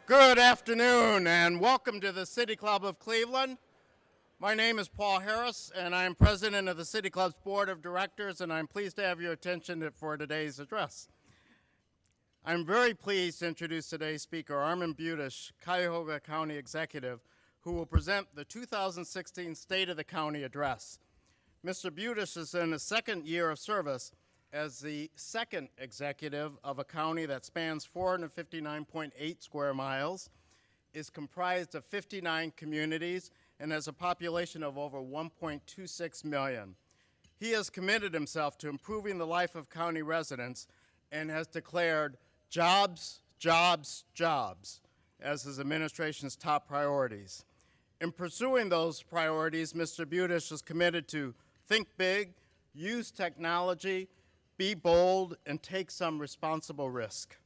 Good afternoon and welcome to the City Club of Cleveland. My name is Paul Harris and I am president of the City Club's Board of Directors, and I'm pleased to have your attention for today's address. I'm very pleased to introduce today's speaker, Armond Budish, Cuyahoga County Executive, who will present the 2016 State of the County Address. Mr. Budish is in his second year of service as the second executive of a county that spans 459.8 square miles, is comprised of 59 communities, and has a population of over 1.26 million. He has committed himself to improving the life of county residents and has declared jobs, jobs, jobs as his administration's top priorities. In pursuing those priorities, Mr. Budish is committed to think big, use technology, be bold, and take some responsible risk.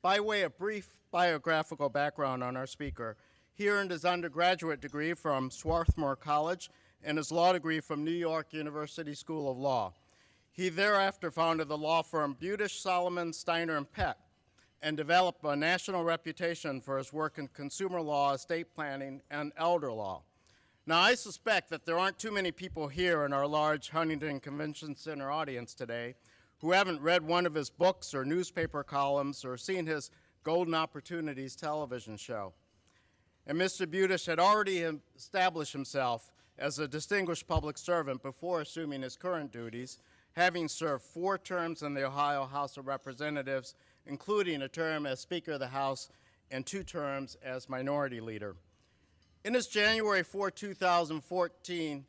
By way of brief biographical background on our speaker, he earned his undergraduate degree from Swarthmore College and his law degree from New York University School of Law. He thereafter founded the law firm Budish, Solomon, Steiner, and Peck, and developed a national reputation for his work in consumer law, estate planning, and elder law. Now, I suspect that there aren't too many people here in our large Huntington Convention Center audience today who haven't read one of his books or newspaper columns or seen his Golden Opportunities television show. And Mr. Budish had already established himself as a distinguished public servant before assuming his current duties, having served 4 terms in the Ohio House of Representatives, including a term as Speaker of the House and 2 terms as Minority Leader. In his January 4, 2015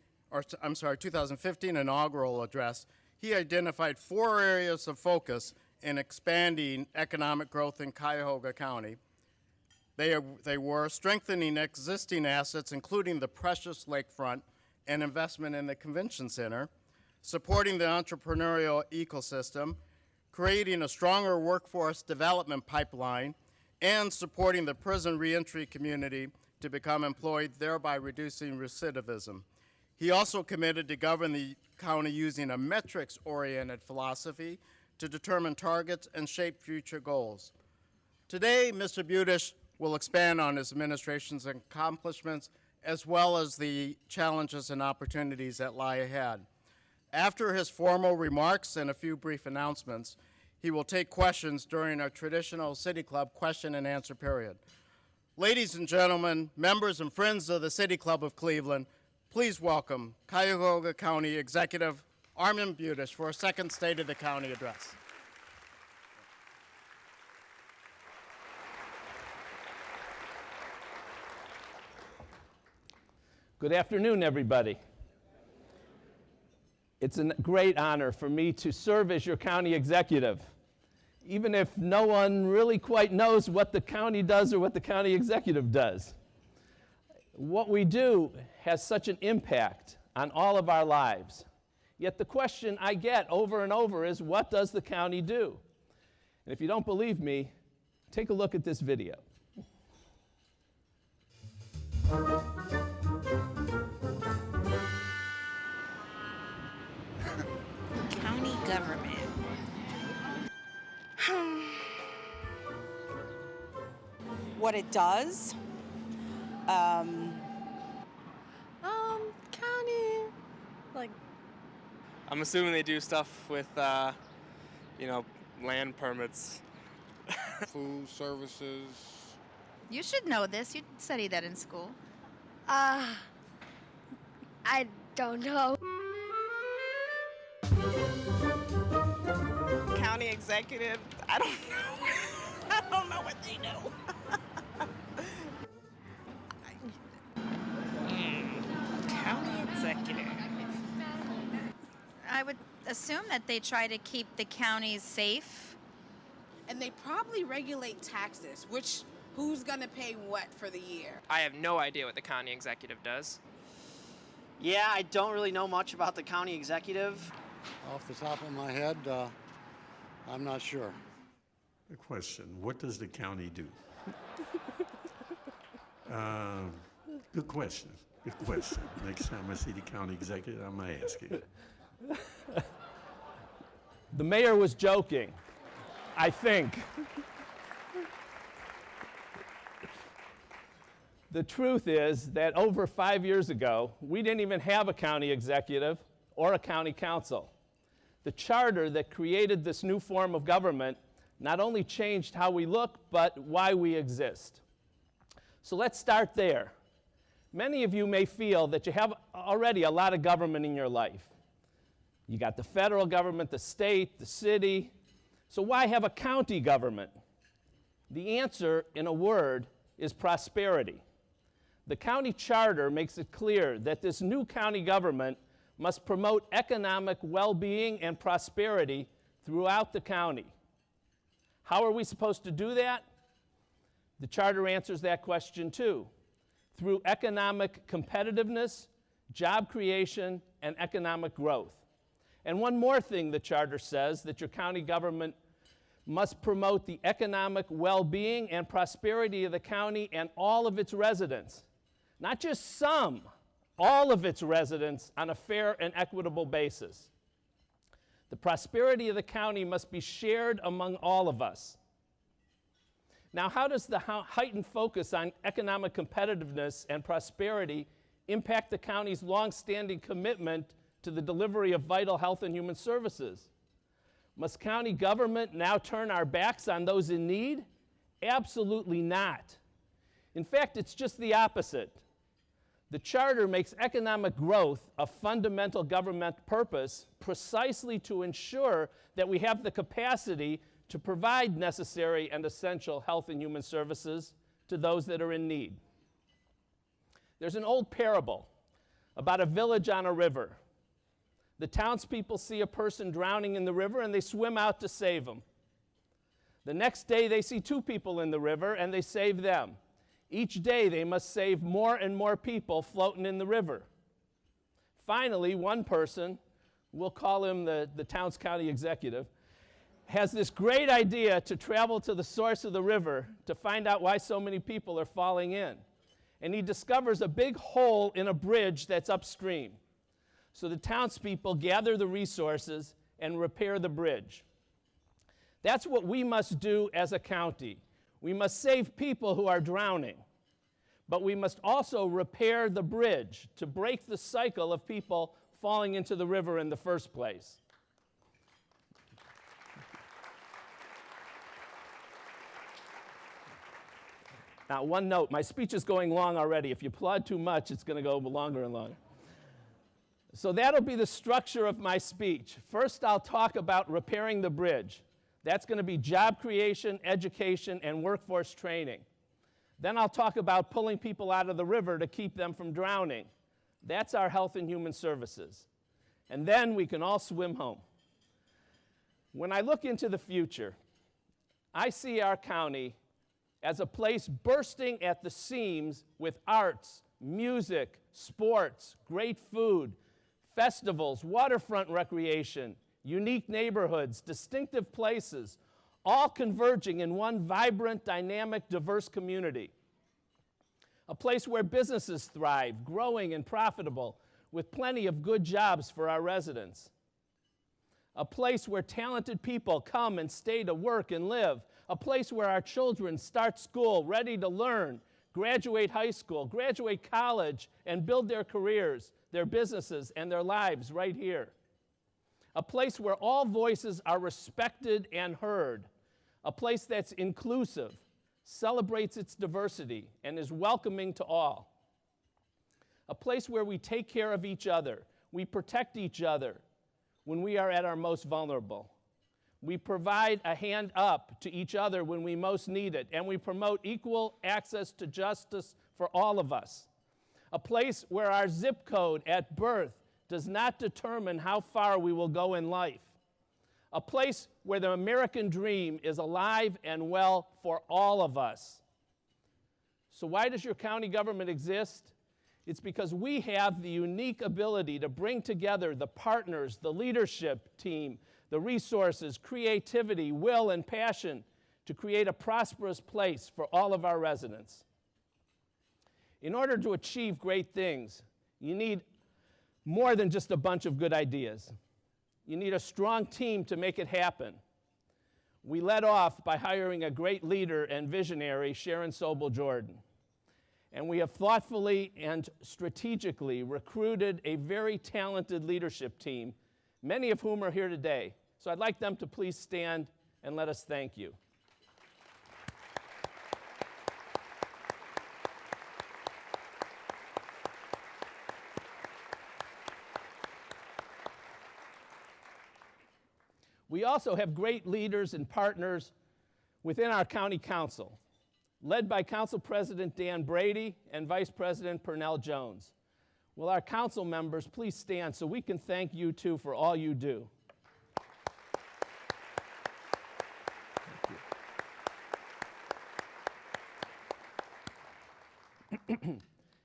inaugural address, he identified 4 areas of focus in expanding economic growth in Cuyahoga County. They were strengthening existing assets, including the precious lakefront and investment in the convention center, supporting the entrepreneurial ecosystem, creating a stronger workforce development pipeline, and supporting the prison reentry community to become employed, thereby reducing recidivism. He also committed to govern the county using a metrics-oriented philosophy to determine targets and shape future goals. Today, Mr. Budish will expand on his administration's accomplishments as well as the challenges and opportunities that lie ahead. After his formal remarks and a few brief announcements, he will take questions during our traditional City Club question and answer period. Ladies and gentlemen, members and friends of the City Club of Cleveland, please welcome Cuyahoga County Executive Armond Budish for a second State of the County Address. Good afternoon, everybody. It's a great honor for me to serve as your county executive, even if no one really quite knows what the county does or what the county executive does. What we do has such an impact on all of our lives. Yet the question I get over and over is, what does the county do? And if you don't believe me, take a look at this video. County government. What it does? County, like. I'm assuming they do stuff with, land permits. Food services. You should know this. You studied that in school. I don't know. County executive? I don't know. I don't know what they do. County executive. I would assume that they try to keep the counties safe. And they probably regulate taxes, who's gonna pay what for the year. I have no idea what the county executive does. Yeah, I don't really know much about the county executive. Off the top of my head, I'm not sure. The question, what does the county do? Good question. Good question. Next time I see the county executive, I'm going to ask you. The mayor was joking, I think. The truth is that over 5 years ago, we didn't even have a county executive or a county council. The charter that created this new form of government not only changed how we look, but why we exist. So let's start there. Many of you may feel that you have already a lot of government in your life. You got the federal government, the state, the city. So why have a county government? The answer, in a word, is prosperity. The county charter makes it clear that this new county government must promote economic well-being and prosperity throughout the county. How are we supposed to do that? The charter answers that question too, through economic competitiveness, job creation, and economic growth. And one more thing the charter says, that your county government must promote the economic well-being and prosperity of the county and all of its residents. Not just some, all of its residents on a fair and equitable basis. The prosperity of the county must be shared among all of us. Now, how does the heightened focus on economic competitiveness and prosperity impact the county's long-standing commitment to the delivery of vital health and human services? Must county government now turn our backs on those in need? Absolutely not. In fact, it's just the opposite. The charter makes economic growth a fundamental government purpose precisely to ensure that we have the capacity to provide necessary and essential health and human services to those that are in need. There's an old parable about a village on a river. The townspeople see a person drowning in the river and they swim out to save him. The next day they see 2 people in the river and they save them. Each day they must save more and more people floating in the river. Finally, one person, we'll call him the town's county executive, has this great idea to travel to the source of the river to find out why so many people are falling in. And he discovers a big hole in a bridge that's upstream. So the townspeople gather the resources and repair the bridge. That's what we must do as a county. We must save people who are drowning, but we must also repair the bridge to break the cycle of people falling into the river in the first place. Now, one note, my speech is going long already. If you applaud too much, it's going to go longer and longer. So that'll be the structure of my speech. First, I'll talk about repairing the bridge. That's going to be job creation, education, and workforce training. Then I'll talk about pulling people out of the river to keep them from drowning. That's our health and human services. And then we can all swim home. When I look into the future, I see our county as a place bursting at the seams with arts, music, sports, great food, festivals, waterfront recreation, unique neighborhoods, distinctive places, all converging in one vibrant, dynamic, diverse community. A place where businesses thrive, growing and profitable, with plenty of good jobs for our residents. A place where talented people come and stay to work and live. A place where our children start school ready to learn, graduate high school, graduate college, and build their careers, their businesses, and their lives right here. A place where all voices are respected and heard. A place that's inclusive, celebrates its diversity, and is welcoming to all. A place where we take care of each other. We protect each other when we are at our most vulnerable. We provide a hand up to each other when we most need it, and we promote equal access to justice for all of us. A place where our zip code at birth does not determine how far we will go in life. A place where the American dream is alive and well for all of us. So why does your county government exist? It's because we have the unique ability to bring together the partners, the leadership team, the resources, creativity, will, and passion to create a prosperous place for all of our residents. In order to achieve great things, you need more than just a bunch of good ideas. You need a strong team to make it happen. We led off by hiring a great leader and visionary, Sharon Sobel Jordan. And we have thoughtfully and strategically recruited a very talented leadership team, many of whom are here today. So I'd like them to please stand and let us thank you. We also have great leaders and partners within our county council, led by Council President Dan Brady and Vice President Pernell Jones. Will our council members please stand so we can thank you too for all you do.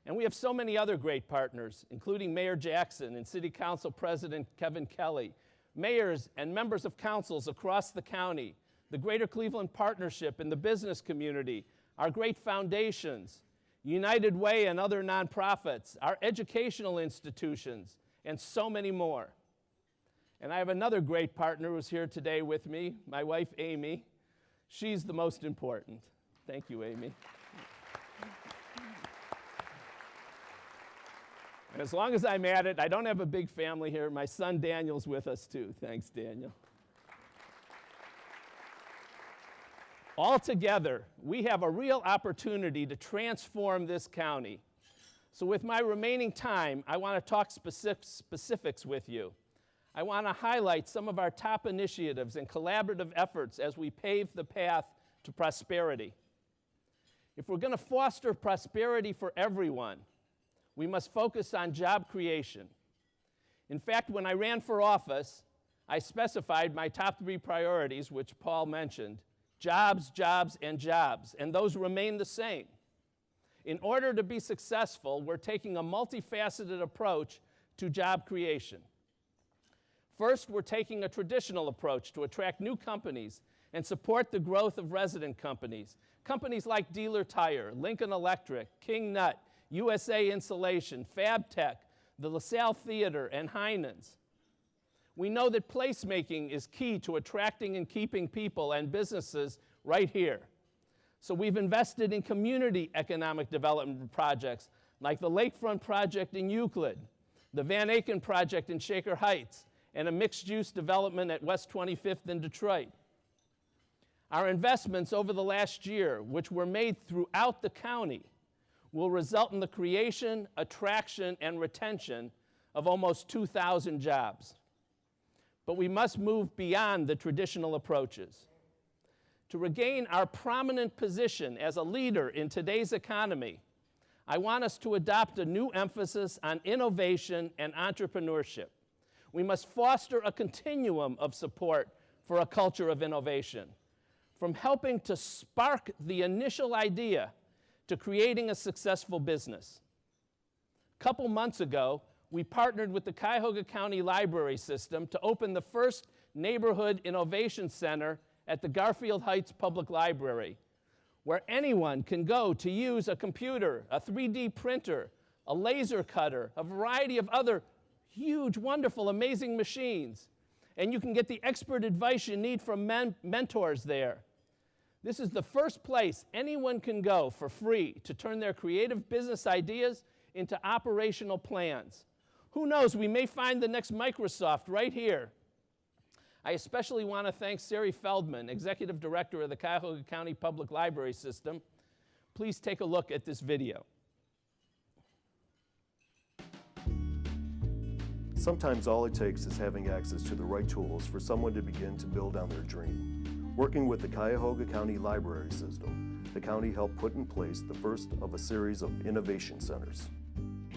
And we have so many other great partners, including Mayor Jackson and City Council President Kevin Kelly, mayors and members of councils across the county, the Greater Cleveland Partnership and the business community, our great foundations, United Way and other nonprofits, our educational institutions, and so many more. And I have another great partner who's here today with me, my wife, Amy. She's the most important. Thank you, Amy. And as long as I'm at it, I don't have a big family here. My son Daniel's with us too. Thanks, Daniel. Altogether, we have a real opportunity to transform this county. So with my remaining time, I want to talk specifics with you. I want to highlight some of our top initiatives and collaborative efforts as we pave the path to prosperity. If we're going to foster prosperity for everyone, we must focus on job creation. In fact, when I ran for office, I specified my top 3 priorities, which Paul mentioned: jobs, jobs, and jobs, and those remain the same. In order to be successful, we're taking a multifaceted approach to job creation. First, we're taking a traditional approach to attract new companies and support the growth of resident companies. Companies like Dealer Tire, Lincoln Electric, King Nut, USA Insulation, FabTech, the LaSalle Theater, and Heinen's. We know that placemaking is key to attracting and keeping people and businesses right here. So we've invested in community economic development projects like the Lakefront Project in Euclid, the Van Aken Project in Shaker Heights, and a mixed-use development at West 25th in Detroit. Our investments over the last year, which were made throughout the county, will result in the creation, attraction, and retention of almost 2,000 jobs. But we must move beyond the traditional approaches. To regain our prominent position as a leader in today's economy, I want us to adopt a new emphasis on innovation and entrepreneurship. We must foster a continuum of support for a culture of innovation, from helping to spark the initial idea to creating a successful business. A couple months ago, we partnered with the Cuyahoga County Library System to open the first Neighborhood Innovation Center at the Garfield Heights Public Library, where anyone can go to use a computer, a 3D printer, a laser cutter, a variety of other huge, wonderful, amazing machines. And you can get the expert advice you need from mentors there. This is the first place anyone can go for free to turn their creative business ideas into operational plans. Who knows, we may find the next Microsoft right here. I especially want to thank Sari Feldman, Executive Director of the Cuyahoga County Public Library System. Please take a look at this video. Sometimes all it takes is having access to the right tools for someone to begin to build on their dream. Working with the Cuyahoga County Library System, the county helped put in place the first of a series of innovation centers.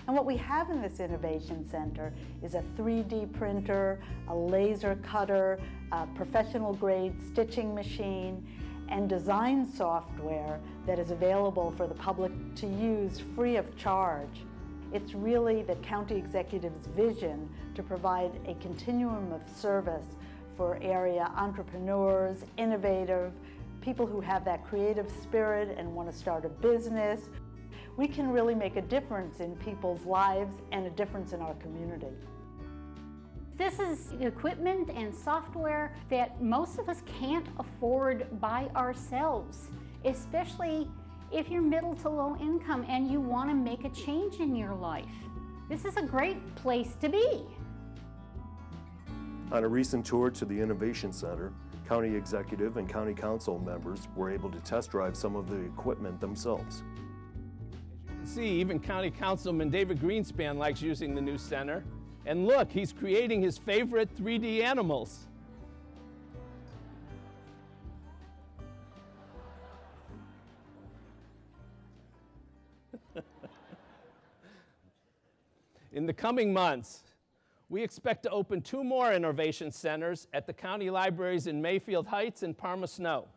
And what we have in this innovation center is a 3D printer, a laser cutter, a professional grade stitching machine, and design software that is available for the public to use free of charge. It's really the county executive's vision to provide a continuum of service for area entrepreneurs, innovative, people who have that creative spirit and want to start a business. We can really make a difference in people's lives and a difference in our community. This is equipment and software that most of us can't afford by ourselves, especially if you're middle to low income and you want to make a change in your life. This is a great place to be. On a recent tour to the Innovation Center, County Executive and County Council members were able to test drive some of the equipment themselves. See, even County Councilman David Greenspan likes using the new center. And look, he's creating his favorite 3D animals. In the coming months, we expect to open 2 more innovation centers at the county libraries in Mayfield Heights and Parma Snow.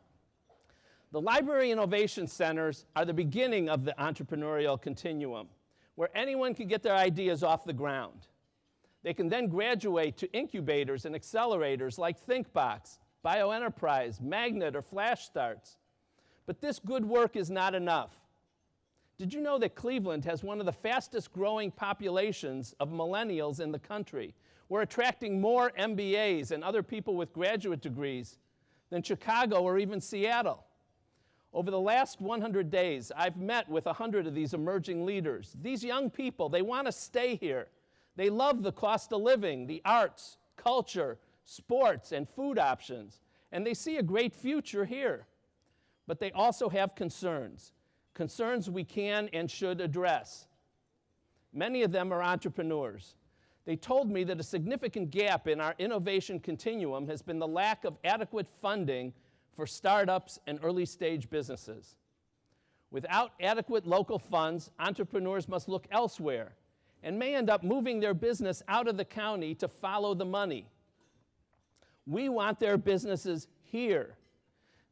The library innovation centers are the beginning of the entrepreneurial continuum, where anyone can get their ideas off the ground. They can then graduate to incubators and accelerators like ThinkBox, BioEnterprise, Magnet, or Flash Starts. But this good work is not enough. Did you know that Cleveland has one of the fastest growing populations of millennials in the country? We're attracting more MBAs and other people with graduate degrees than Chicago or even Seattle. Over the last 100 days, I've met with 100 of these emerging leaders. These young people, they want to stay here. They love the cost of living, the arts, culture, sports, and food options, and they see a great future here. But they also have concerns we can and should address. Many of them are entrepreneurs. They told me that a significant gap in our innovation continuum has been the lack of adequate funding for startups and early-stage businesses. Without adequate local funds, entrepreneurs must look elsewhere and may end up moving their business out of the county to follow the money. We want their businesses here.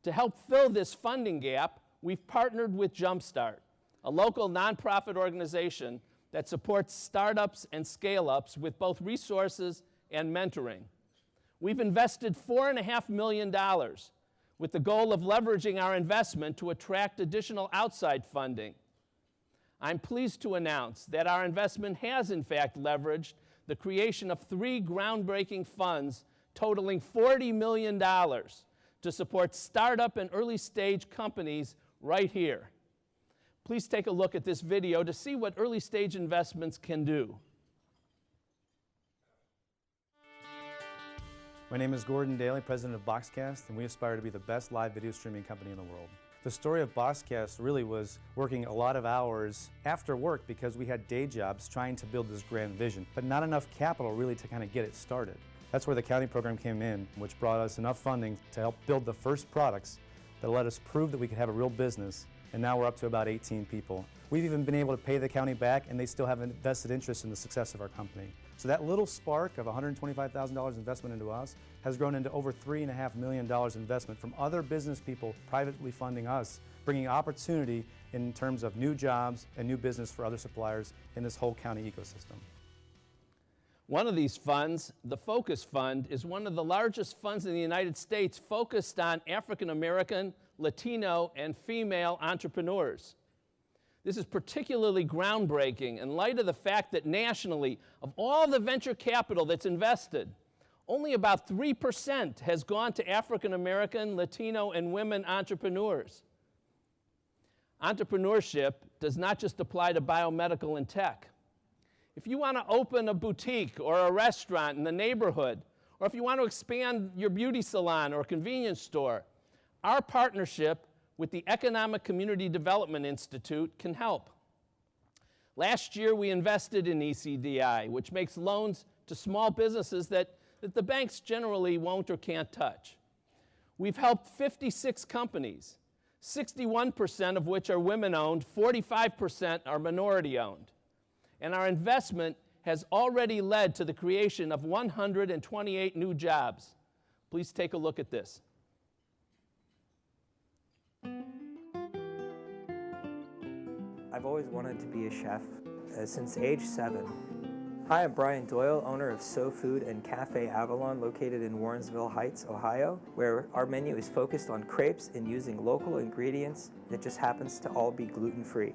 To help fill this funding gap, we've partnered with Jumpstart, a local nonprofit organization that supports startups and scale-ups with both resources and mentoring. We've invested $4.5 million with the goal of leveraging our investment to attract additional outside funding. I'm pleased to announce that our investment has in fact leveraged the creation of 3 groundbreaking funds totaling $40 million to support startup and early-stage companies right here. Please take a look at this video to see what early-stage investments can do. My name is Gordon Daly, president of Boxcast, and we aspire to be the best live video streaming company in the world. The story of Boxcast really was working a lot of hours after work because we had day jobs trying to build this grand vision, but not enough capital really to kind of get it started. That's where the county program came in, which brought us enough funding to help build the first products that let us prove that we could have a real business, and now we're up to about 18 people. We've even been able to pay the county back, and they still have a vested interest in the success of our company. So that little spark of $125,000 investment into us has grown into over $3.5 million investment from other business people privately funding us, bringing opportunity in terms of new jobs and new business for other suppliers in this whole county ecosystem. One of these funds, the Focus Fund, is one of the largest funds in the United States focused on African American, Latino, and female entrepreneurs. This is particularly groundbreaking in light of the fact that nationally, of all the venture capital that's invested, only about 3% has gone to African American, Latino, and women entrepreneurs. Entrepreneurship does not just apply to biomedical and tech. If you want to open a boutique or a restaurant in the neighborhood, or if you want to expand your beauty salon or convenience store, our partnership with the Economic Community Development Institute can help. Last year, we invested in ECDI, which makes loans to small businesses that the banks generally won't or can't touch. We've helped 56 companies, 61% of which are women-owned, 45% are minority-owned. And our investment has already led to the creation of 128 new jobs. Please take a look at this. I've always wanted to be a chef since age 7. Hi, I'm Brian Doyle, owner of So Food and Cafe Avalon, located in Warrensville Heights, Ohio, where our menu is focused on crepes and using local ingredients that just happens to all be gluten-free.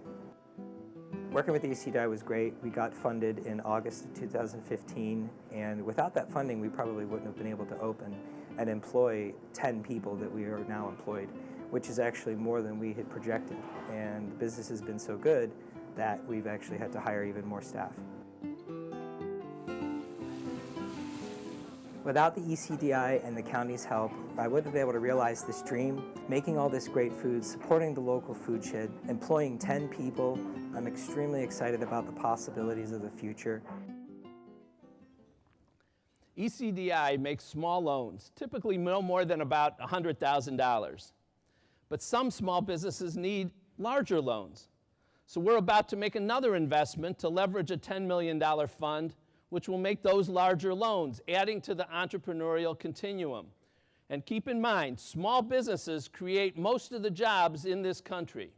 Working with ECDI was great. We got funded in August of 2015, and without that funding, we probably wouldn't have been able to open and employ 10 people that we are now employed. which is actually more than we had projected. And the business has been so good that we've actually had to hire even more staff. Without the ECDI and the county's help, I wouldn't have been able to realize this dream, making all this great food, supporting the local food shed, employing 10 people. I'm extremely excited about the possibilities of the future. ECDI makes small loans, typically no more than about $100,000. But some small businesses need larger loans. So we're about to make another investment to leverage a $10 million fund, which will make those larger loans, adding to the entrepreneurial continuum. And keep in mind, small businesses create most of the jobs in this country.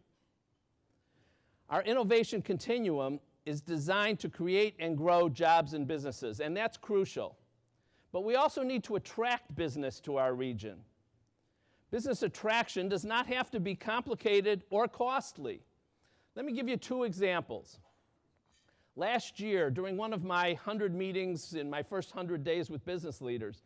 Our innovation continuum is designed to create and grow jobs and businesses, and that's crucial. But we also need to attract business to our region. Business attraction does not have to be complicated or costly. Let me give you 2 examples. Last year, during one of my 100 meetings in my first 100 days with business leaders,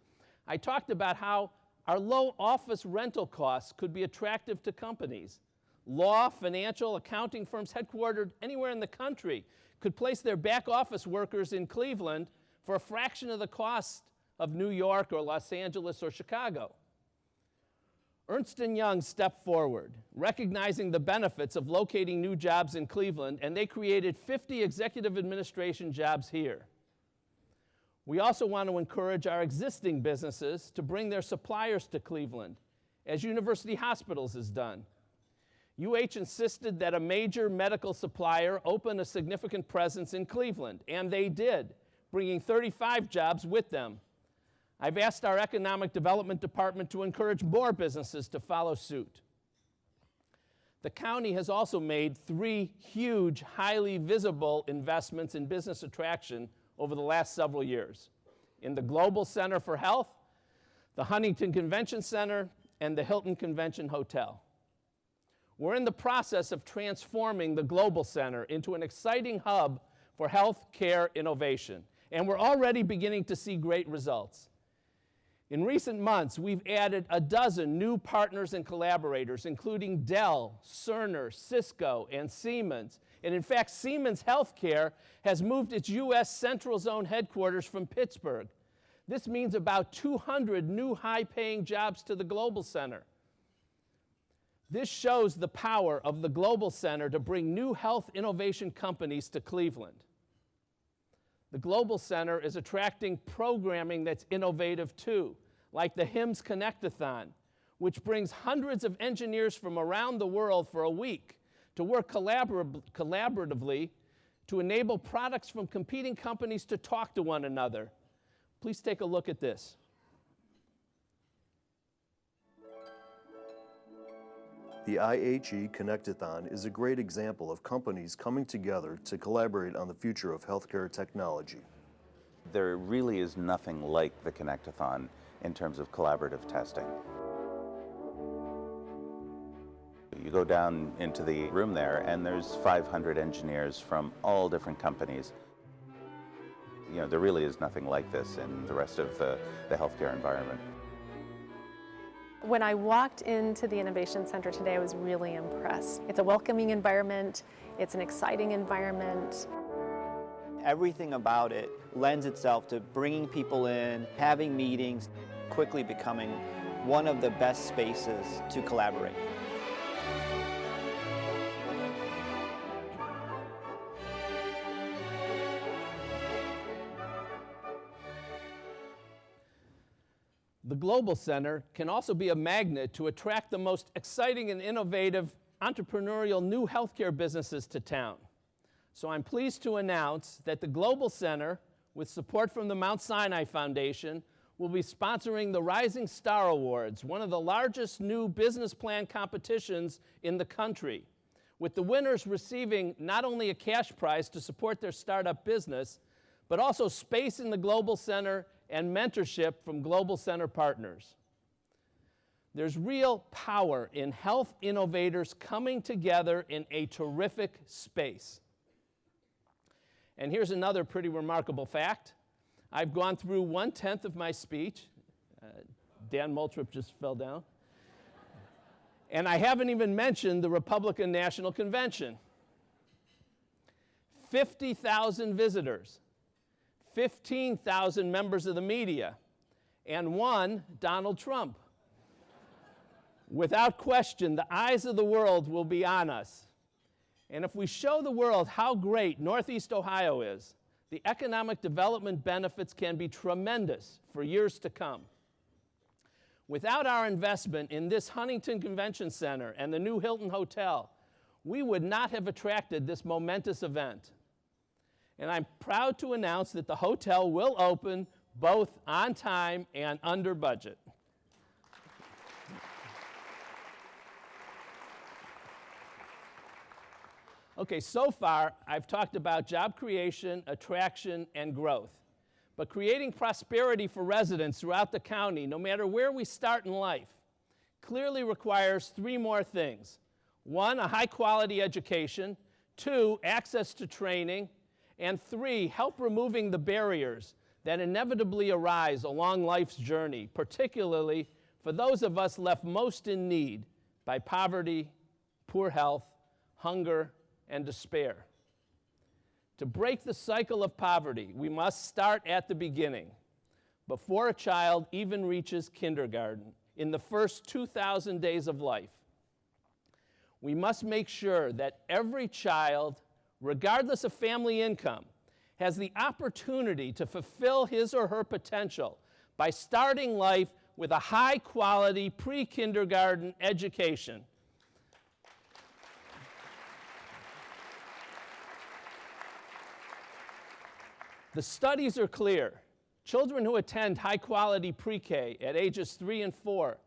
I talked about how our low office rental costs could be attractive to companies. Law, financial, accounting firms headquartered anywhere in the country could place their back office workers in Cleveland for a fraction of the cost of New York or Los Angeles or Chicago. Ernst & Young stepped forward, recognizing the benefits of locating new jobs in Cleveland, and they created 50 executive administration jobs here. We also want to encourage our existing businesses to bring their suppliers to Cleveland, as University Hospitals has done. UH insisted that a major medical supplier open a significant presence in Cleveland, and they did, bringing 35 jobs with them. I've asked our Economic Development Department to encourage more businesses to follow suit. The county has also made 3 huge, highly visible investments in business attraction over the last several years: in the Global Center for Health, the Huntington Convention Center, and the Hilton Convention Hotel. We're in the process of transforming the Global Center into an exciting hub for health care innovation, and we're already beginning to see great results. In recent months, we've added 12 new partners and collaborators, including Dell, Cerner, Cisco, and Siemens. And in fact, Siemens Healthcare has moved its U.S. Central Zone headquarters from Pittsburgh. This means about 200 new high-paying jobs to the Global Center. This shows the power of the Global Center to bring new health innovation companies to Cleveland. The Global Center is attracting programming that's innovative too, like the HIMSS Connect-a-thon, which brings hundreds of engineers from around the world for a week to work collaboratively to enable products from competing companies to talk to one another. Please take a look at this. The IHE Connect-a-thon is a great example of companies coming together to collaborate on the future of healthcare technology. There really is nothing like the Connect-a-thon in terms of collaborative testing. You go down into the room there and there's 500 engineers from all different companies. You know, there really is nothing like this in the rest of the healthcare environment. When I walked into the Innovation Center today, I was really impressed. It's a welcoming environment, it's an exciting environment. Everything about it lends itself to bringing people in, having meetings, quickly becoming one of the best spaces to collaborate. The Global Center can also be a magnet to attract the most exciting and innovative entrepreneurial new healthcare businesses to town. So I'm pleased to announce that the Global Center, with support from the Mount Sinai Foundation, will be sponsoring the Rising Star Awards, one of the largest new business plan competitions in the country, with the winners receiving not only a cash prize to support their startup business, but also space in the Global Center and mentorship from Global Center partners. There's real power in health innovators coming together in a terrific space. And here's another pretty remarkable fact. I've gone through 1/10 of my speech. Dan Moultrip just fell down. And I haven't even mentioned the Republican National Convention. 50,000 visitors, 15,000 members of the media, and one Donald Trump. Without question, the eyes of the world will be on us. And if we show the world how great Northeast Ohio is, the economic development benefits can be tremendous for years to come. Without our investment in this Huntington Convention Center and the new Hilton Hotel, we would not have attracted this momentous event. And I'm proud to announce that the hotel will open both on time and under budget. Okay, so far I've talked about job creation, attraction, and growth. But creating prosperity for residents throughout the county, no matter where we start in life, clearly requires three more things. One, a high-quality education. Two, access to training. And three, help removing the barriers that inevitably arise along life's journey, particularly for those of us left most in need by poverty, poor health, hunger, and despair. To break the cycle of poverty, we must start at the beginning, before a child even reaches kindergarten, in the first 2,000 days of life. We must make sure that every child, regardless of family income, has the opportunity to fulfill his or her potential by starting life with a high-quality pre-kindergarten education. The studies are clear. Children who attend high-quality pre-K at ages 3 and 4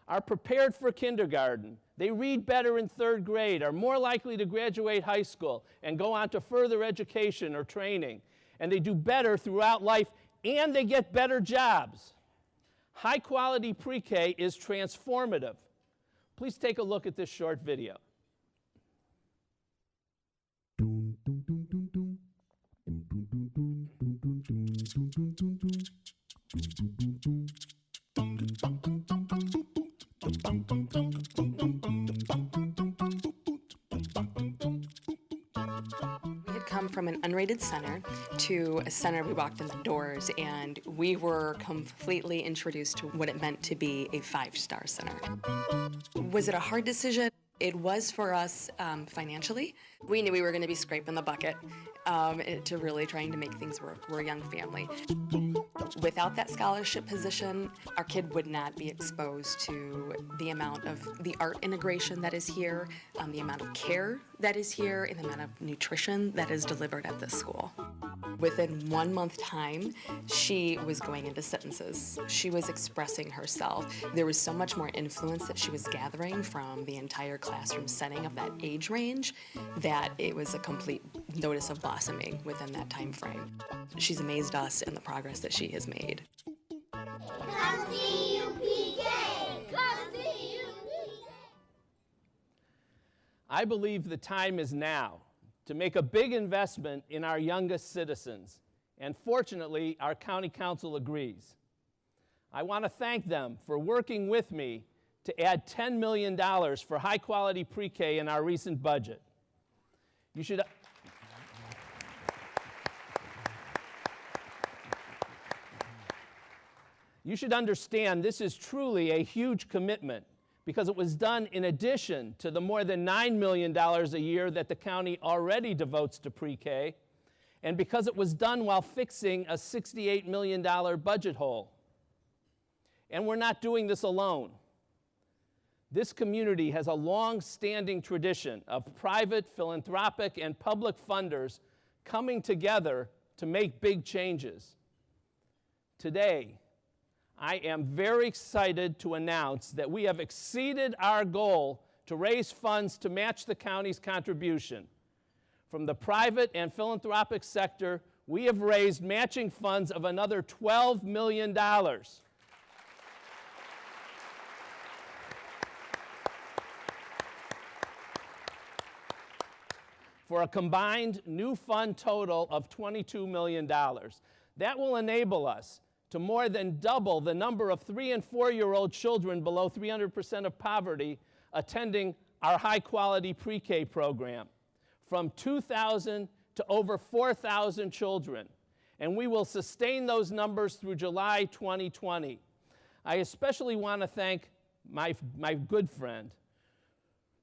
are prepared for kindergarten. They read better in 3rd grade, are more likely to graduate high school and go on to further education or training. And they do better throughout life, and they get better jobs. High-quality pre-K is transformative. Please take a look at this short video. We had come from an unrated center to a center. We walked in the doors and we were completely introduced to what it meant to be a 5-star center. Was it a hard decision? It was for us financially. We knew we were going to be scraping the bucket to really trying to make things work. We're a young family. Without that scholarship position, our kid would not be exposed to the amount of the art integration that is here, the amount of care that is here, and the amount of nutrition that is delivered at this school. Within 1 month time, she was going into sentences. She was expressing herself. There was so much more influence that she was gathering from the entire classroom setting of that age range that it was a complete notice of blossoming within that time frame. She's amazed us in the progress that she has made. Come see you, PK! Come see you, PK! I believe the time is now to make a big investment in our youngest citizens, and fortunately, our county council agrees. I want to thank them for working with me to add $10 million for high-quality pre-K in our recent budget. You should understand this is truly a huge commitment because it was done in addition to the more than $9 million a year that the county already devotes to pre-K, and because it was done while fixing a $68 million budget hole. And we're not doing this alone. This community has a long-standing tradition of private, philanthropic, and public funders coming together to make big changes. Today, I am very excited to announce that we have exceeded our goal to raise funds to match the county's contribution. From the private and philanthropic sector, we have raised matching funds of another $12 million. For a combined new fund total of $22 million. That will enable us to more than double the number of 3- and 4-year-old children below 300% of poverty attending our high-quality pre-K program, from 2,000 to over 4,000 children, and we will sustain those numbers through July 2020. I especially want to thank my good friend,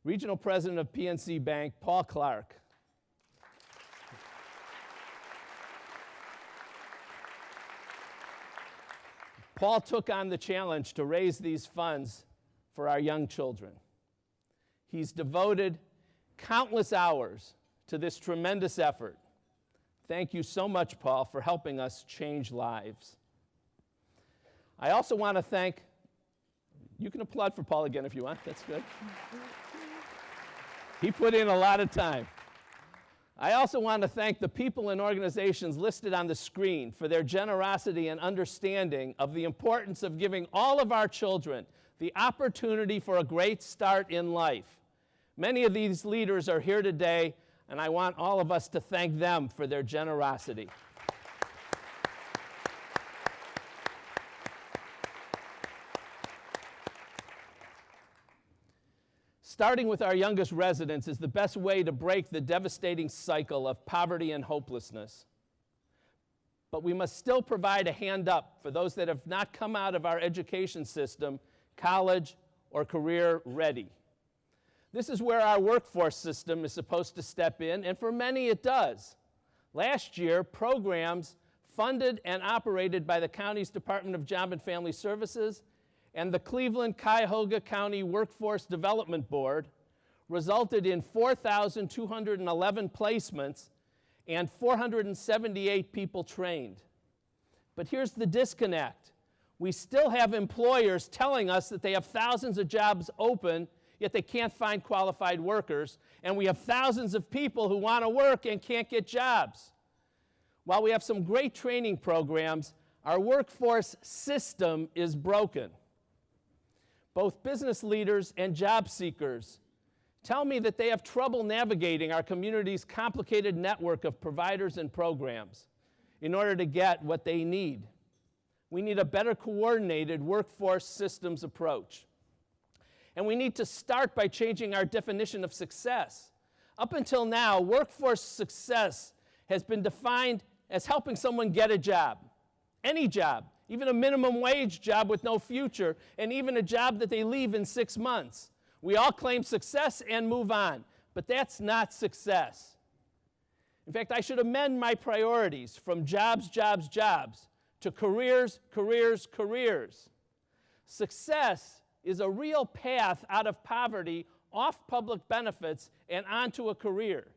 Regional President of PNC Bank, Paul Clark. Paul took on the challenge to raise these funds for our young children. He's devoted countless hours to this tremendous effort. Thank you so much, Paul, for helping us change lives. I also want to thank, you can applaud for Paul again if you want, that's good. He put in a lot of time. I also want to thank the people and organizations listed on the screen for their generosity and understanding of the importance of giving all of our children the opportunity for a great start in life. Many of these leaders are here today, and I want all of us to thank them for their generosity. Starting with our youngest residents is the best way to break the devastating cycle of poverty and hopelessness. But we must still provide a hand up for those that have not come out of our education system, college or career ready. This is where our workforce system is supposed to step in, and for many it does. Last year, programs funded and operated by the county's Department of Job and Family Services and the Cleveland-Cuyahoga County Workforce Development Board resulted in 4,211 placements and 478 people trained. But here's the disconnect. We still have employers telling us that they have thousands of jobs open, yet they can't find qualified workers, and we have thousands of people who want to work and can't get jobs. While we have some great training programs, our workforce system is broken. Both business leaders and job seekers tell me that they have trouble navigating our community's complicated network of providers and programs in order to get what they need. We need a better coordinated workforce systems approach. And we need to start by changing our definition of success. Up until now, workforce success has been defined as helping someone get a job, any job, even a minimum wage job with no future, and even a job that they leave in 6 months. We all claim success and move on, but that's not success. In fact, I should amend my priorities from jobs, jobs, jobs to careers, careers, careers. Success is a real path out of poverty, off public benefits, and onto a career.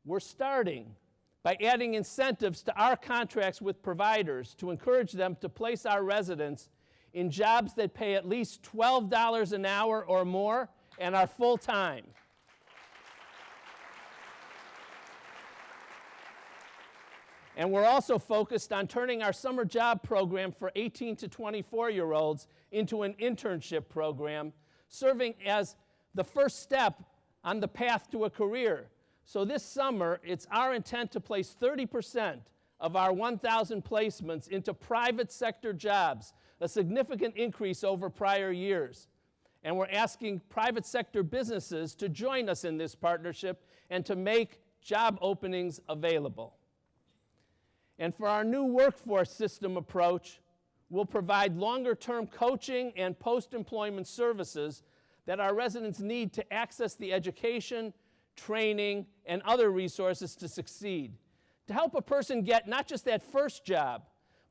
We're starting by adding incentives to our contracts with providers to encourage them to place our residents in jobs that pay at least $12 an hour or more and are full-time. And we're also focused on turning our summer job program for 18 to 24-year-olds into an internship program, serving as the first step on the path to a career. So this summer, it's our intent to place 30% of our 1,000 placements into private sector jobs, a significant increase over prior years. And we're asking private sector businesses to join us in this partnership and to make job openings available. And for our new workforce system approach, we'll provide longer-term coaching and post-employment services that our residents need to access the education, training, and other resources to succeed, to help a person get not just that first job,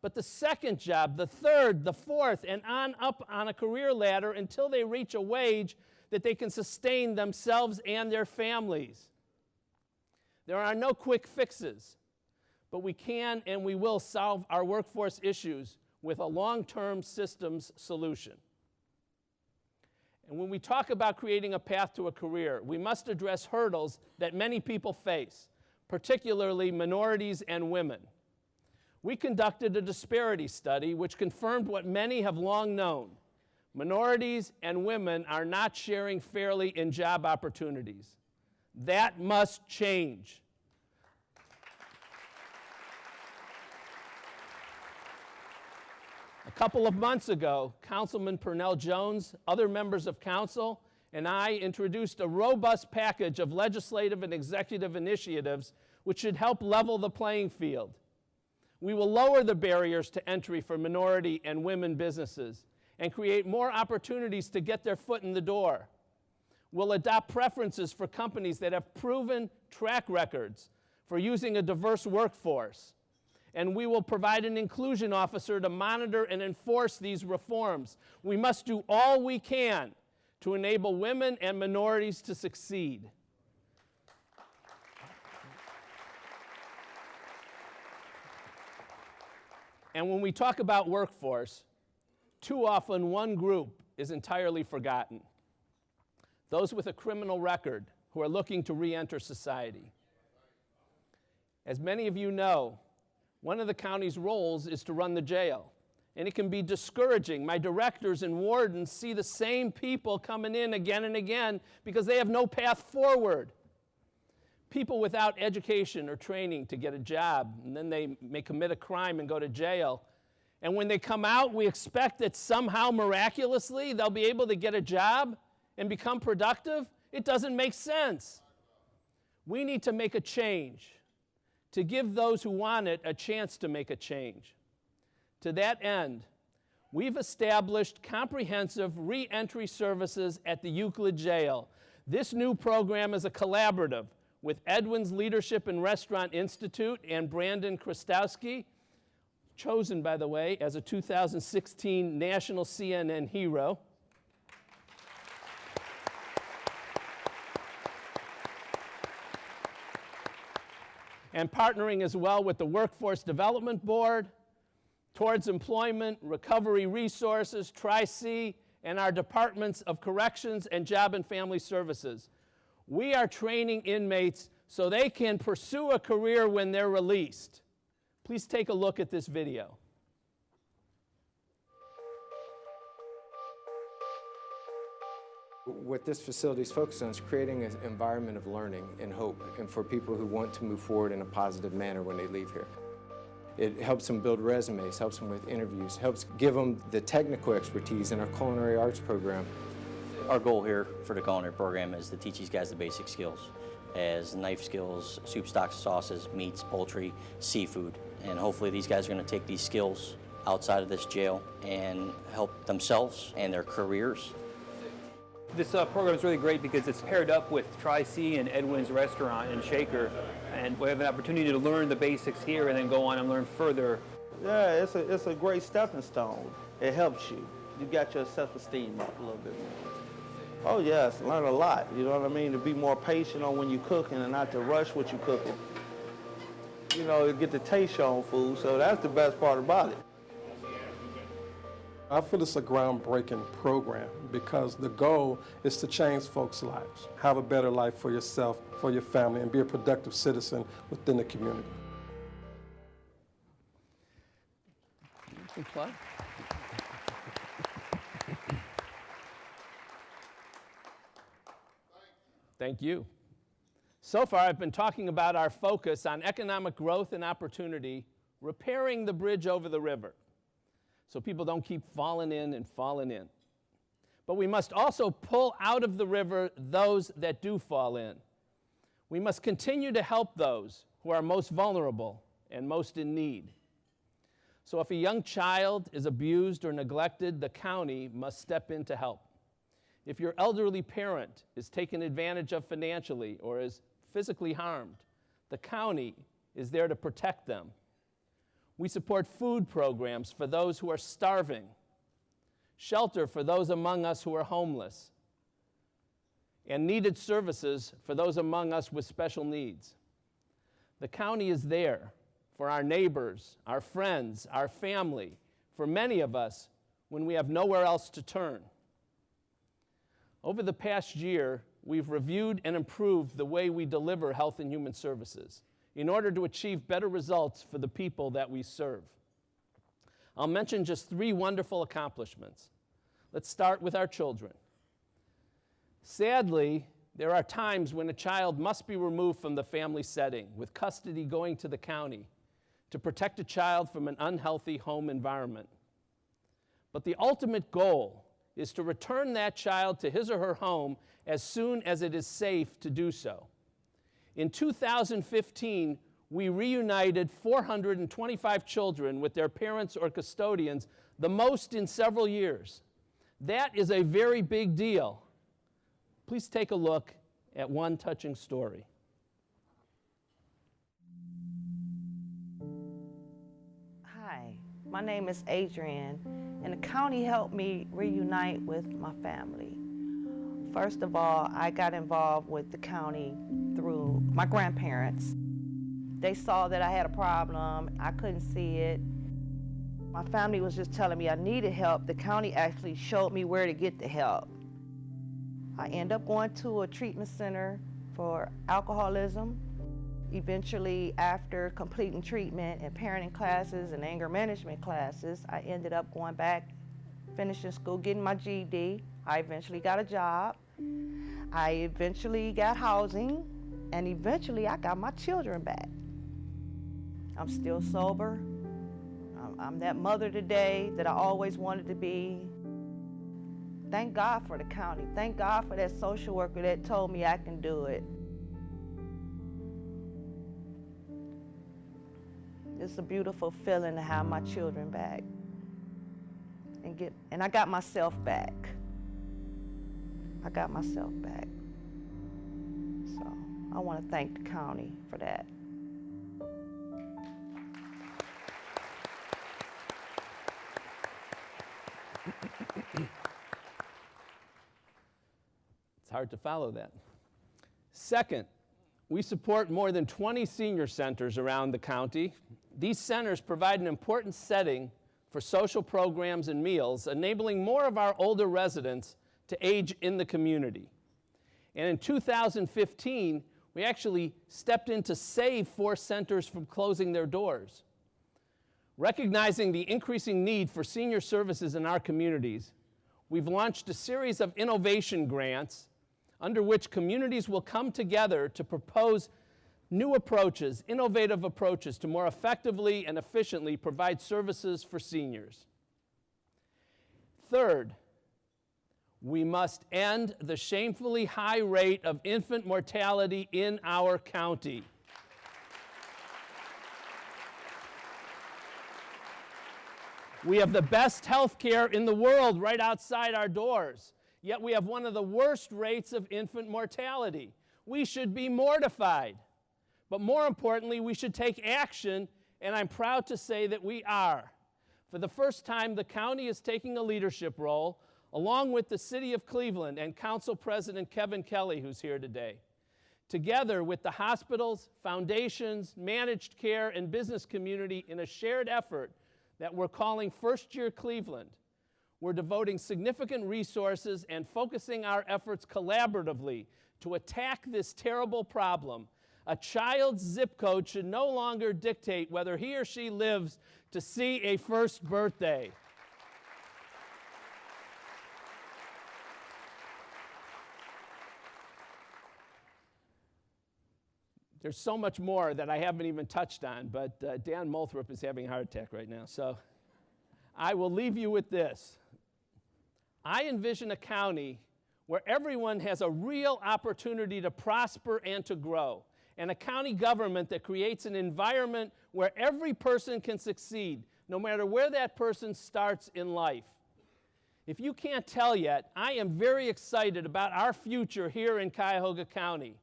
but the second job, the third, the fourth, and on up on a career ladder until they reach a wage that they can sustain themselves and their families. There are no quick fixes, but we can and we will solve our workforce issues with a long-term systems solution. And when we talk about creating a path to a career, we must address hurdles that many people face, particularly minorities and women. We conducted a disparity study which confirmed what many have long known. Minorities and women are not sharing fairly in job opportunities. That must change. A couple of months ago, Councilman Purnell Jones, other members of council, and I introduced a robust package of legislative and executive initiatives which should help level the playing field. We will lower the barriers to entry for minority and women businesses and create more opportunities to get their foot in the door. We'll adopt preferences for companies that have proven track records for using a diverse workforce. And we will provide an inclusion officer to monitor and enforce these reforms. We must do all we can to enable women and minorities to succeed. And when we talk about workforce, too often one group is entirely forgotten. Those with a criminal record who are looking to re-enter society. As many of you know, one of the county's roles is to run the jail, and it can be discouraging. My directors and wardens see the same people coming in again and again because they have no path forward. People without education or training to get a job, and then they may commit a crime and go to jail. And when they come out, we expect that somehow, miraculously, they'll be able to get a job and become productive. It doesn't make sense. We need to make a change, to give those who want it a chance to make a change. To that end, we've established comprehensive re-entry services at the Euclid Jail. This new program is a collaborative with Edwin's Leadership and Restaurant Institute and Brandon Krastowski, chosen, by the way, as a 2016 National CNN Hero. And partnering as well with the Workforce Development Board, Towards Employment, Recovery Resources, Tri-C, and our Departments of Corrections and Job and Family Services. We are training inmates so they can pursue a career when they're released. Please take a look at this video. What this facility is focused on is creating an environment of learning and hope, and for people who want to move forward in a positive manner when they leave here. It helps them build resumes, helps them with interviews, helps give them the technical expertise in our culinary arts program. Our goal here for the culinary program is to teach these guys the basic skills, as knife skills, soup, stocks, sauces, meats, poultry, seafood. And hopefully these guys are going to take these skills outside of this jail and help themselves and their careers. This program is really great because it's paired up with Tri-C and Edwin's Restaurant and Shaker, and we have an opportunity to learn the basics here and then go on and learn further. Yeah, it's a great stepping stone. It helps you. You got your self-esteem up a little bit more. Oh yes, learn a lot, you know what I mean? To be more patient on when you're cooking and not to rush what you're cooking. You know, get the taste your own food, so that's the best part about it. I feel it's a groundbreaking program because the goal is to change folks' lives, have a better life for yourself, for your family, and be a productive citizen within the community. Plug. Thank you. So far, I've been talking about our focus on economic growth and opportunity, repairing the bridge over the river, so people don't keep falling in and falling in. But we must also pull out of the river those that do fall in. We must continue to help those who are most vulnerable and most in need. So if a young child is abused or neglected, the county must step in to help. If your elderly parent is taken advantage of financially or is physically harmed, the county is there to protect them. We support food programs for those who are starving, shelter for those among us who are homeless, and needed services for those among us with special needs. The county is there for our neighbors, our friends, our family, for many of us when we have nowhere else to turn. Over the past year, we've reviewed and improved the way we deliver health and human services in order to achieve better results for the people that we serve. I'll mention just 3 wonderful accomplishments. Let's start with our children. Sadly, there are times when a child must be removed from the family setting, with custody going to the county to protect a child from an unhealthy home environment. But the ultimate goal is to return that child to his or her home as soon as it is safe to do so. In 2015, we reunited 425 children with their parents or custodians, the most in several years. That is a very big deal. Please take a look at one touching story. Hi, my name is Adrienne, and the county helped me reunite with my family. First of all, I got involved with the county through my grandparents. They saw that I had a problem. I couldn't see it. My family was just telling me I needed help. The county actually showed me where to get the help. I ended up going to a treatment center for alcoholism. Eventually, after completing treatment and parenting classes and anger management classes, I ended up going back, finishing school, getting my GED. I eventually got a job. I eventually got housing, and eventually I got my children back. I'm still sober. I'm that mother today that I always wanted to be. Thank God for the county. Thank God for that social worker that told me I can do it. It's a beautiful feeling to have my children back and I got myself back. I got myself back. So I want to thank the county for that. It's hard to follow that. Second, we support more than 20 senior centers around the county. These centers provide an important setting for social programs and meals, enabling more of our older residents to age in the community. And in 2015, we actually stepped in to save 4 centers from closing their doors. Recognizing the increasing need for senior services in our communities, we've launched a series of innovation grants under which communities will come together to propose new approaches, innovative approaches to more effectively and efficiently provide services for seniors. Third, we must end the shamefully high rate of infant mortality in our county. We have the best health care in the world right outside our doors, yet we have one of the worst rates of infant mortality. We should be mortified. But more importantly, we should take action, and I'm proud to say that we are. For the first time, the county is taking a leadership role, along with the City of Cleveland and Council President Kevin Kelly, who's here today. Together with the hospitals, foundations, managed care, and business community in a shared effort that we're calling First Year Cleveland, we're devoting significant resources and focusing our efforts collaboratively to attack this terrible problem. A child's zip code should no longer dictate whether he or she lives to see a first birthday. There's so much more that I haven't even touched on, but Dan Moulthrop is having a heart attack right now. So I will leave you with this. I envision a county where everyone has a real opportunity to prosper and to grow, and a county government that creates an environment where every person can succeed, no matter where that person starts in life. If you can't tell yet, I am very excited about our future here in Cuyahoga County.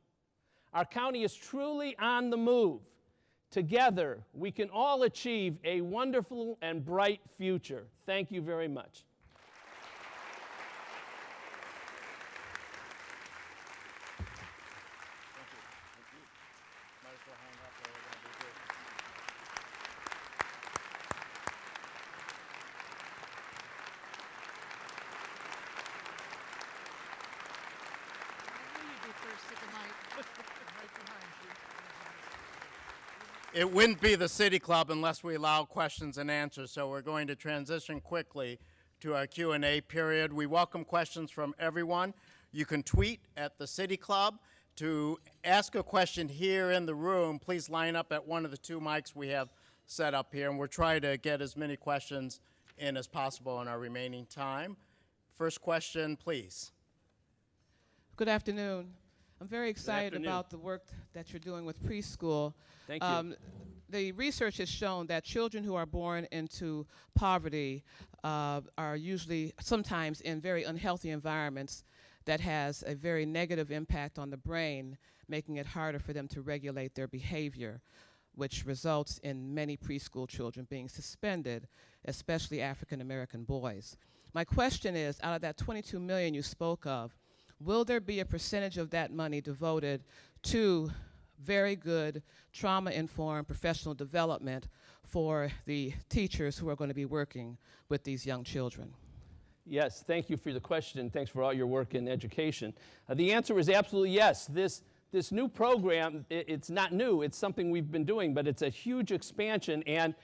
Our county is truly on the move. Together, we can all achieve a wonderful and bright future. Thank you very much. It wouldn't be the City Club unless we allow questions and answers, so we're going to transition quickly to our Q&A period. We welcome questions from everyone. You can tweet at the City Club. To ask a question here in the room, please line up at one of the 2 mics we have set up here, and we'll try to get as many questions in as possible in our remaining time. First question, please. Good afternoon. I'm very excited afternoon. about the work that you're doing with preschool. Thank you. The research has shown that children who are born into poverty are usually sometimes in very unhealthy environments that has a very negative impact on the brain, making it harder for them to regulate their behavior, which results in many preschool children being suspended, especially African American boys. My question is, out of that $22 million you spoke of, will there be a percentage of that money devoted to very good trauma-informed professional development for the teachers who are going to be working with these young children? Yes, thank you for the question. Thanks for all your work in education. The answer is absolutely yes. This new program, it's not new, it's something we've been doing, but it's a huge expansion, and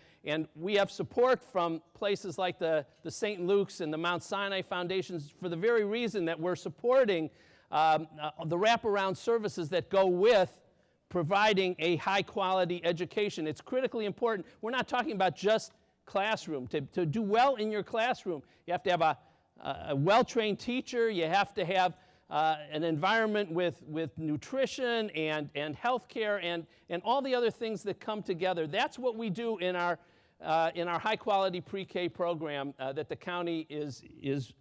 we have support from places like the St. Luke's and the Mount Sinai Foundations for the very reason that we're supporting the wraparound services that go with providing a high-quality education. It's critically important. We're not talking about just classroom. To do well in your classroom, you have to have a well-trained teacher, you have to have an environment with nutrition and health care and all the other things that come together. That's what we do in our high-quality pre-K program that the county is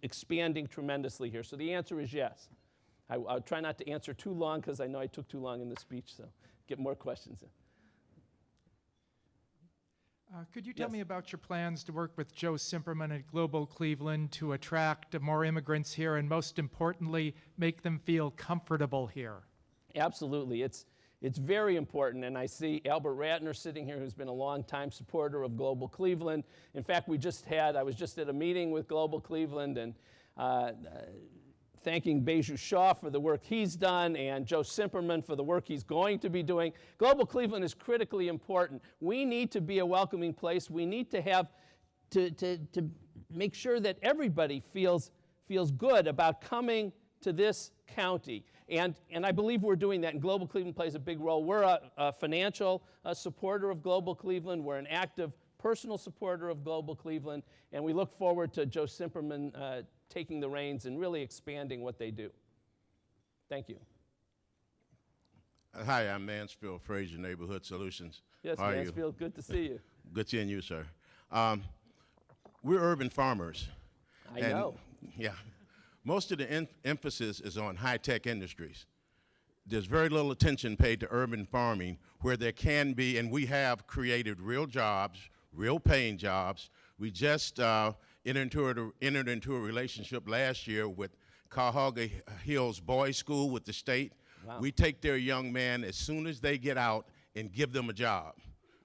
expanding tremendously here. So the answer is yes. I'll try not to answer too long because I know I took too long in the speech, so get more questions in. Could you tell me about your plans to work with Joe Simperman at Global Cleveland to attract more immigrants here and, most importantly, make them feel comfortable here? Absolutely. It's very important, and I see Albert Ratner sitting here, who's been a longtime supporter of Global Cleveland. In fact, I was just at a meeting with Global Cleveland and thanking Beju Shaw for the work he's done and Joe Simperman for the work he's going to be doing. Global Cleveland is critically important. We need to be a welcoming place. We need to have to make sure that everybody feels good about coming to this county. And I believe we're doing that, and Global Cleveland plays a big role. We're a financial supporter of Global Cleveland. We're an active personal supporter of Global Cleveland, and we look forward to Joe Simperman taking the reins and really expanding what they do. Thank you. Hi, I'm Mansfield Frazier, Neighborhood Solutions. Yes, How are you? Mansfield, good to see you. Good seeing you, sir. We're urban farmers. I know. Yeah. Most of the emphasis is on high-tech industries. There's very little attention paid to urban farming where there can be, and we have created real jobs, real paying jobs. We just entered into a relationship last year with Cuyahoga Hills Boys School with the state. Wow. We take their young man as soon as they get out and give them a job.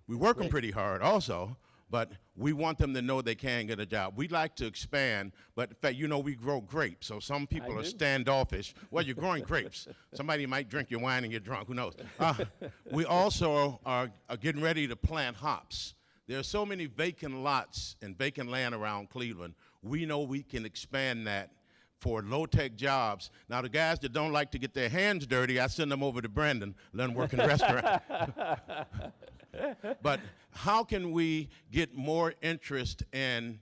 We work them pretty hard also, but we want them to know they can get a job. We'd like to expand, but in fact, you know, we grow grapes, so some people are standoffish. Well, you're growing grapes. Somebody might drink your wine and get drunk, who knows? We also are getting ready to plant hops. There are so many vacant lots and vacant land around Cleveland. We know we can expand that for low-tech jobs. Now, the guys that don't like to get their hands dirty, I send them over to Brandon, let them work in the restaurant. But how can we get more interest in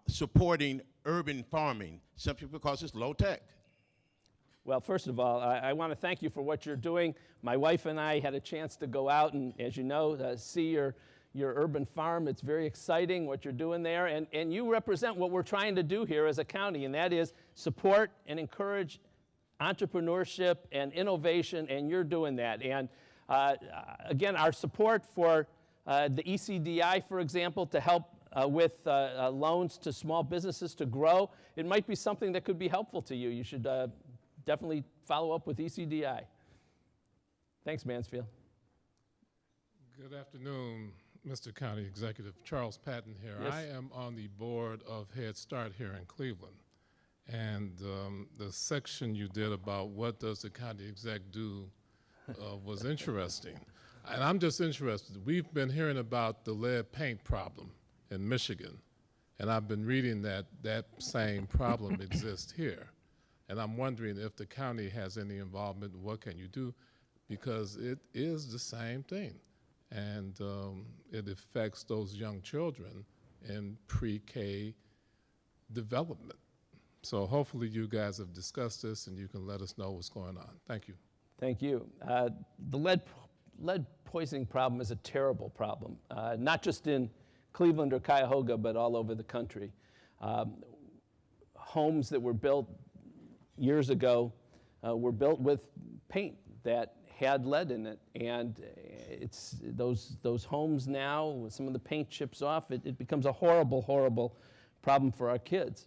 supporting urban farming simply because it's low-tech? Well, first of all, I want to thank you for what you're doing. My wife and I had a chance to go out and, as you know, see your urban farm. It's very exciting what you're doing there, and you represent what we're trying to do here as a county, and that is support and encourage entrepreneurship and innovation, and you're doing that. And again, our support for the ECDI, for example, to help with loans to small businesses to grow, it might be something that could be helpful to you. You should definitely follow up with ECDI. Thanks, Mansfield. Good afternoon, Mr. County Executive. Charles Patton here. Yes. I am on the board of Head Start here in Cleveland. And the section you did about what does the county exec do was interesting. And I'm just interested. We've been hearing about the lead paint problem in Michigan. And I've been reading that that same problem exists here. And I'm wondering if the county has any involvement, what can you do? Because it is the same thing. And it affects those young children in pre-K development. So hopefully you guys have discussed this and you can let us know what's going on. Thank you. Thank you. The lead poisoning problem is a terrible problem, not just in Cleveland or Cuyahoga, but all over the country. Homes that were built years ago were built with paint that had lead in it, and it's those homes now, with some of the paint chips off, it becomes a horrible, horrible problem for our kids.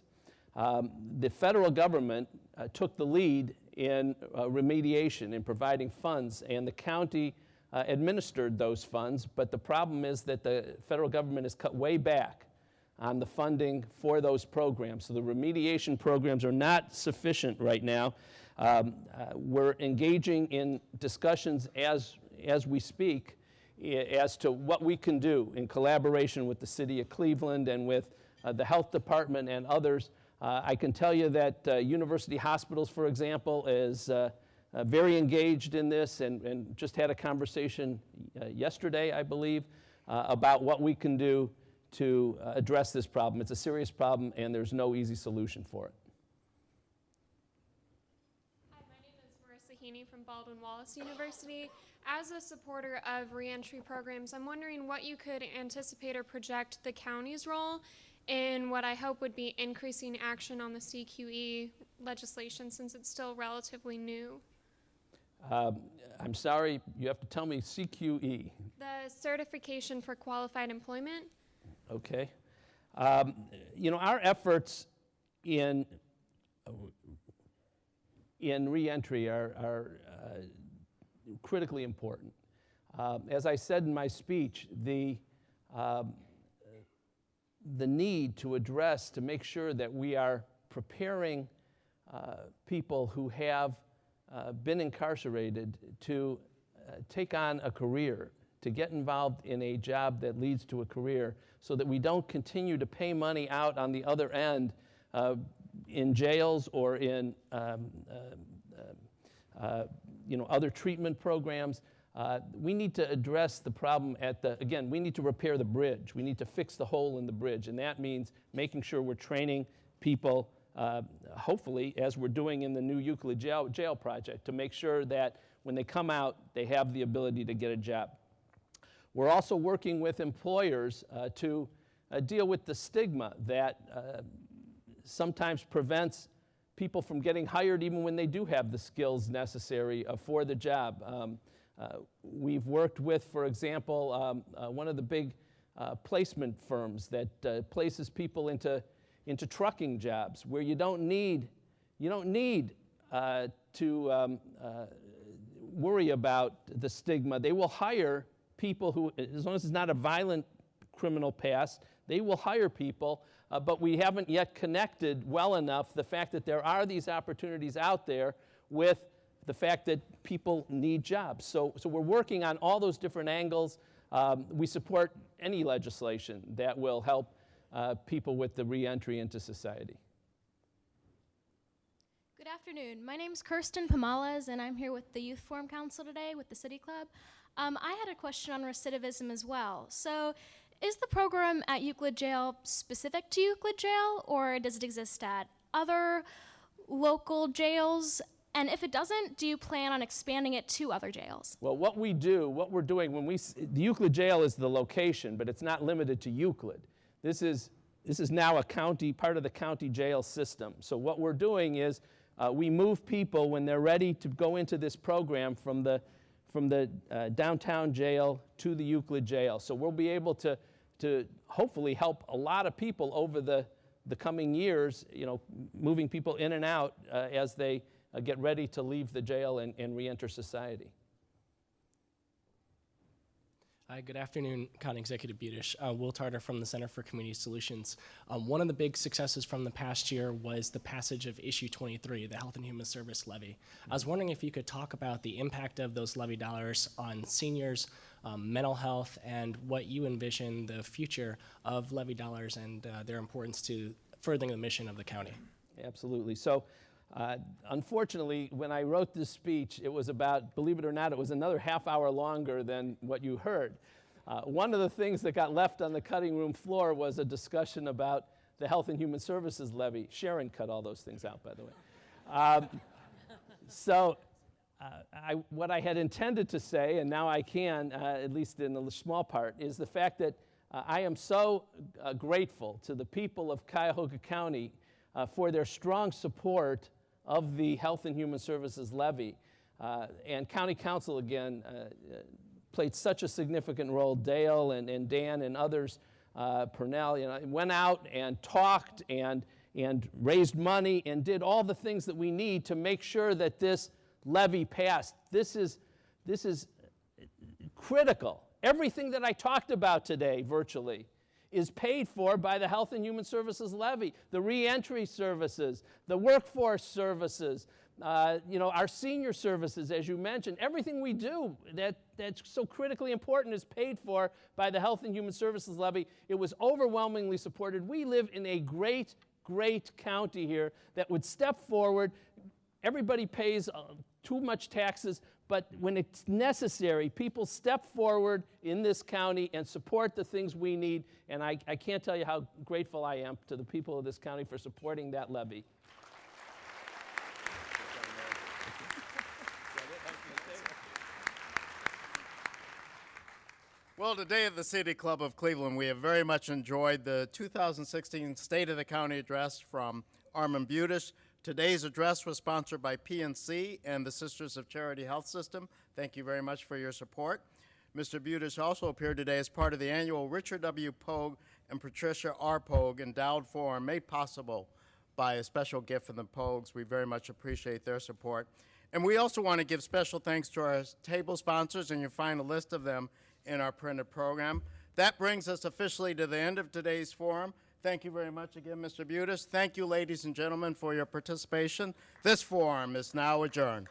The federal government took the lead in remediation, in providing funds, and the county administered those funds, but the problem is that the federal government has cut way back on the funding for those programs. So the remediation programs are not sufficient right now. We're engaging in discussions as we speak as to what we can do in collaboration with the city of Cleveland and with the health department and others. I can tell you that University Hospitals, for example, is very engaged in this and just had a conversation yesterday, I believe, about what we can do to address this problem. It's a serious problem and there's no easy solution for it. Hi, my name is Marissa Heaney from Baldwin-Wallace University. As a supporter of reentry programs, I'm wondering what you could anticipate or project the county's role in what I hope would be increasing action on the CQE legislation, since it's still relatively new. I'm sorry, you have to tell me CQE. The Certification for Qualified Employment. Okay. You know, our efforts in reentry are critically important. As I said in my speech, the need to address, to make sure that we are preparing people who have been incarcerated to take on a career, to get involved in a job that leads to a career, so that we don't continue to pay money out on the other end in jails or in other treatment programs. We need to address the problem again, we need to repair the bridge. We need to fix the hole in the bridge, and that means making sure we're training people, hopefully, as we're doing in the new Euclid jail project, to make sure that when they come out, they have the ability to get a job. We're also working with employers to deal with the stigma that sometimes prevents people from getting hired even when they do have the skills necessary for the job. We've worked with, for example, one of the big placement firms that places people into trucking jobs where you don't need to worry about the stigma. They will hire people who, as long as it's not a violent criminal past, they will hire people, but we haven't yet connected well enough the fact that there are these opportunities out there with the fact that people need jobs. So we're working on all those different angles. We support any legislation that will help people with the reentry into society. Good afternoon. My name is Kirsten Pamales, and I'm here with the Youth Forum Council today with the City Club. I had a question on recidivism as well. So is the program at Euclid Jail specific to Euclid Jail, or does it exist at other local jails? And if it doesn't, do you plan on expanding it to other jails? Well, what we're doing, the Euclid Jail is the location, but it's not limited to Euclid. This is now part of the county jail system. So what we're doing is we move people when they're ready to go into this program from the downtown jail to the Euclid Jail. So we'll be able to hopefully help a lot of people over the coming years, moving people in and out as they get ready to leave the jail and re-enter society. Hi, good afternoon, County Executive Budish. Will Tarter from the Center for Community Solutions. One of the big successes from the past year was the passage of Issue 23, the Health and Human Service Levy. I was wondering if you could talk about the impact of those levy dollars on seniors, mental health, and what you envision the future of levy dollars and their importance to furthering the mission of the county. Absolutely. So, unfortunately, when I wrote this speech, it was about, believe it or not, it was another half hour longer than what you heard. One of the things that got left on the cutting room floor was a discussion about the Health and Human Services levy. Sharon cut all those things out, by the way. What I had intended to say, and now I can, at least in a small part, is the fact that I am so grateful to the people of Cuyahoga County for their strong support of the Health and Human Services levy. And County Council, again, played such a significant role. Dale and Dan and others, Purnell, went out and talked and raised money and did all the things that we need to make sure that this levy passed. This is critical. Everything that I talked about today, virtually, is paid for by the Health and Human Services levy. The reentry services, the workforce services, our senior services, as you mentioned. Everything we do that's so critically important is paid for by the Health and Human Services levy. It was overwhelmingly supported. We live in a great, great county here that would step forward. Everybody pays too much taxes, but when it's necessary, people step forward in this county and support the things we need, and I can't tell you how grateful I am to the people of this county for supporting that levy. Well, today at the City Club of Cleveland, we have very much enjoyed the 2016 State of the County Address from Armond Budish. Today's address was sponsored by PNC and the Sisters of Charity Health System. Thank you very much for your support. Mr. Budish also appeared today as part of the annual Richard W. Pogue and Patricia R. Pogue Endowed Forum, made possible by a special gift from the Pogues. We very much appreciate their support. And we also want to give special thanks to our table sponsors, and you'll find a list of them in our printed program. That brings us officially to the end of today's forum. Thank you very much again, Mr. Budish. Thank you, ladies and gentlemen, for your participation. This forum is now adjourned.